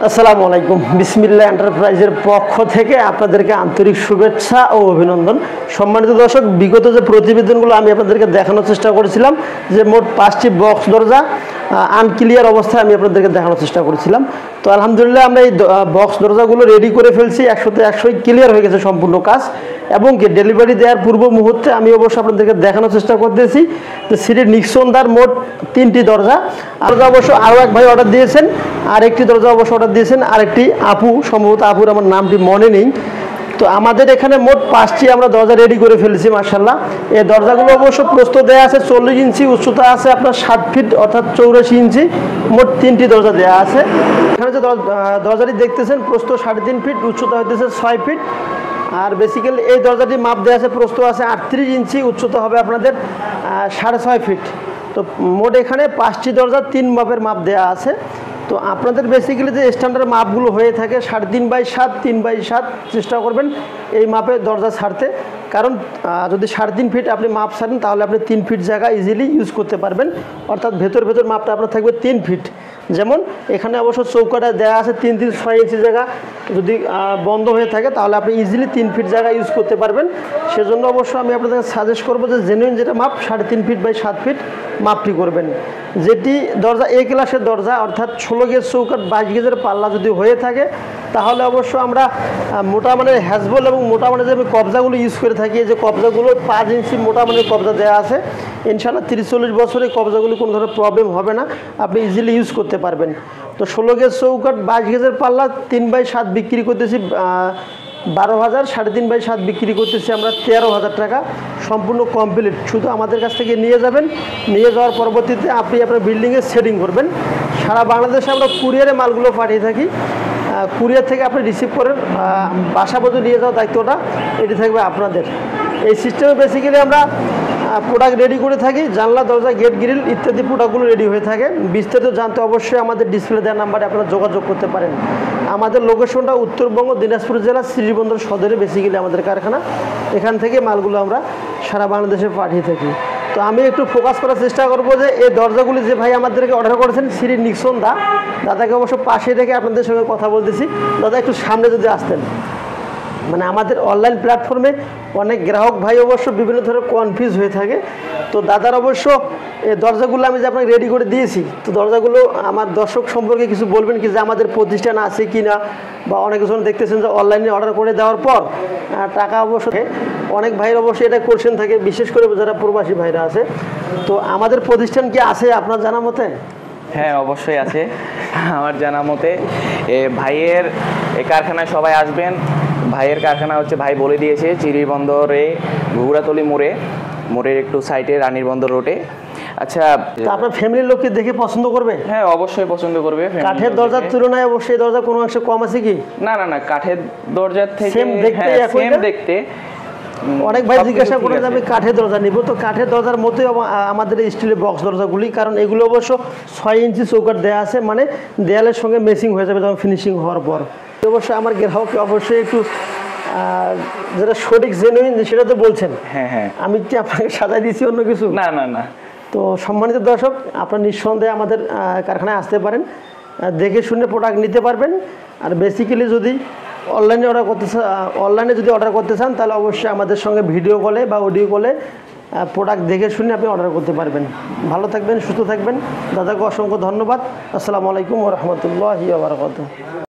আসসালামু আলাইকুম। বিসমিল্লাহ এন্টারপ্রাইজের পক্ষ থেকে আপনাদেরকে আন্তরিক শুভেচ্ছা ও অভিনন্দন। সম্মানিত দর্শক, বিগত যে প্রতিবেদনগুলো আমি আপনাদেরকে দেখানোর চেষ্টা করেছিলাম যে মোট 5টি বক্স দরজা আনক্লিয়ার অবস্থায় আমি আপনাদেরকে দেখানোর চেষ্টা করেছিলাম। তো আলহামদুলিল্লাহ আমরা এই বক্স দরজাগুলো রেডি করে ফেলছি, 100তে 100 ক্লিয়ার হয়ে গেছে সম্পূর্ণ কাজ। এবং কি ডেলিভারি দেওয়ার পূর্ব মুহূর্তে আমি অবশ্য আপনাদেরকে দেখানোর চেষ্টা করতেছি যে সিটি নিক্সনদার মোট 3টি দরজা। দরজা অবশ্য আরও এক ভাই অর্ডার দিয়েছেন, আর একটি দরজা অবশ্য অর্ডার দিয়েছেন আরেকটি আপু, সম্ভবত আপুর আমার নামটি মনে নেই। তো আমাদের এখানে মোট 5টি আমরা দরজা রেডি করে ফেলেছি মাশাআল্লাহ। এই দরজাগুলো অবশ্য প্রস্থ দেওয়া আছে 40 ইঞ্চি, উচ্চতা আছে আপনার 60 ফিট অর্থাৎ 84 ইঞ্চি। মোট 3টি দরজা দেওয়া আছে। এখানে যে দরজাটি দেখতেছেন প্রস্থ 3.5 ফিট, উচ্চতা হইতেছে 6 ফিট। আর বেসিক্যালি এই দরজাটি মাপ দেওয়া আছে, প্রস্থ আছে 38 ইঞ্চি, উচ্চতা হবে আপনাদের 6.5 ফিট। তো মোট এখানে 5টি দরজা 3 মাপের মাপ দেওয়া আছে। তো আপনাদের বেসিক্যালি যে স্ট্যান্ডার্ড মাপগুলো হয়ে থাকে 3.5x7, 3x7 চেষ্টা করবেন এই মাপে দরজা ছাড়তে। কারণ যদি 3.5 ফিট আপনি মাপ ছাড়েন তাহলে আপনি 3 ফিট জায়গা ইজিলি ইউজ করতে পারবেন, অর্থাৎ ভেতর মাপটা আপনার থাকবে 3 ফিট। যেমন এখানে অবশ্য চৌকাটা দেওয়া আছে 3.6 ইঞ্চি জায়গা, যদি বন্ধ হয়ে থাকে তাহলে আপনি ইজিলি 3 ফিট জায়গা ইউজ করতে পারবেন। সেজন্য অবশ্য আমি আপনাদের সাজেস্ট করবো যে জেনুইন যেটা মাপ 3.5 ফিট বাই 7 ফিট মাপটি করবেন। যেটি দরজা এ ক্লাসের দরজা অর্থাৎ 16 গেজ চৌকাট 22 গেজের পাল্লা যদি হয়ে থাকে তাহলে অবশ্য আমরা মোটা মানের হ্যাজবল এবং মোটা মানের যে আমি কবজাগুলো ইউজ করে থাকি, যে কবজাগুলো 5 ইঞ্চি মোটা মানের কবজা দেওয়া আছে, ইনশাআল্লাহ 30-40 বছরে কবজাগুলো কোনো ধরনের প্রবলেম হবে না, আপনি ইজিলি ইউজ করতে পারবেন। তো 16 গেজ চৌকাট 22 গেজের পাল্লা 3x7 বিক্রি করতেছি 12,000, 3.5x7 বিক্রি করতেছি আমরা 13,000 টাকা, সম্পূর্ণ কমপ্লিট। শুধু আমাদের কাছ থেকে নিয়ে যাবেন, নিয়ে যাওয়ার পরবর্তীতে আপনি আপনার বিল্ডিংয়ে সেটিং করবেন। সারা বাংলাদেশে আমরা কুরিয়ারে মালগুলো পাঠিয়ে থাকি, কুরিয়ার থেকে আপনি রিসিভ করেন, বাসা পর্যন্ত নিয়ে যাওয়ার দায়িত্বটা এটি থাকবে আপনাদের। এই সিস্টেমে বেসিক্যালি আমরা প্রোডাক্ট রেডি করে থাকি, জানলা দরজা গেট গ্রিল ইত্যাদি প্রোডাক্টগুলো রেডি হয়ে থাকে। বিস্তারিত জানতে অবশ্যই আমাদের ডিসপ্লে দেওয়ার নাম্বারে আপনারা যোগাযোগ করতে পারেন। আমাদের লোকেশনটা উত্তরবঙ্গ দিনাজপুর জেলা শ্রীবন্দর সদরে বেসিক্যালি আমাদের কারখানা, এখান থেকে মালগুলো আমরা সারা বাংলাদেশে পাঠিয়ে থাকি। তো আমি একটু ফোকাস করার চেষ্টা করবো যে এই দরজাগুলি যে ভাই আমাদেরকে অর্ডার করেছেন সিটি নিক্সন দাদাকে অবশ্য পাশে রেখে আপনাদের সঙ্গে কথা বলতেছি। দাদা একটু সামনে যদি আসতেন, মানে আমাদের অনলাইন প্ল্যাটফর্মে অনেক গ্রাহক ভাই অবশ্য বিভিন্ন ধরনের কনফিউজ হয়ে থাকে। তো দাদার অবশ্য এই দরজাগুলো আমি যে আপনাকে রেডি করে দিয়েছি, তো দরজাগুলো আমার দর্শক সম্পর্কে কিছু বলবেন কি, যে আমাদের প্রতিষ্ঠান আছে কি না, বা অনেকজন দেখতেছেন যে অনলাইনে অর্ডার করে দেওয়ার পর টাকা অবশ্য অনেক ভাইয়ের অবশ্যই এটা কোশ্চেন থাকে, বিশেষ করে যারা প্রবাসী ভাইরা আছে। তো আমাদের প্রতিষ্ঠান কি আছে আপনার জানা মতে? হ্যাঁ, অবশ্যই আছে আমার জানা মতে। ভাইয়ের এই কারখানায় সবাই আসবেন। ভাইয়ের কারখানা হচ্ছে, ভাই বলে দিয়েছে, চিরিবন্দরে ঘুঘরাতলি মোড়ের একটু সাইডে রানীর বন্দর রোডে। আচ্ছা, আপনার ফ্যামিলির লোককে দেখে পছন্দ করবে? হ্যাঁ, অবশ্যই পছন্দ করবে। কাঠের দরজার তুলনায় অবশ্যই দরজা কোনো অংশে কম আছে কি? না, কাঠের দরজার থেকে সেম দেখতে। অনেক ভাই জিজ্ঞাসা করে যে আমি কাঠের দরজা নিব, তো কাঠের দরজার মতোই আমাদের স্টিলের বক্স দরজাগুলি, কারণ এগুলো অবশ্য 6 ইঞ্চি চৌকাট দেওয়া আছে, মানে দেয়ালের সঙ্গে মেসিং হয়ে যাবে যখন ফিনিশিং হওয়ার পর। অবশ্যই আমার গ্রাহককে অবশ্যই একটু যেটা সঠিক জেনুইন সেটা তো বলছেন। হ্যাঁ, আমি কি আপনাকে সাজাই দিয়েছি অন্য কিছু? না। তো সম্মানিত দর্শক, আপনার নিঃসন্দেহে আমাদের কারখানায় আসতে পারেন, দেখে শুনে প্রোডাক্ট নিতে পারবেন। আর বেসিক্যালি যদি অনলাইনে যদি অর্ডার করতে চান তাহলে অবশ্যই আমাদের সঙ্গে ভিডিও কলে বা অডিও কলে প্রোডাক্ট দেখে শুনে আপনি অর্ডার করতে পারবেন। ভালো থাকবেন, সুস্থ থাকবেন। দাদাকে অসংখ্য ধন্যবাদ। আসসালামু আলাইকুম ওয়া রাহমাতুল্লাহি ওয়া বারাকাতুহু।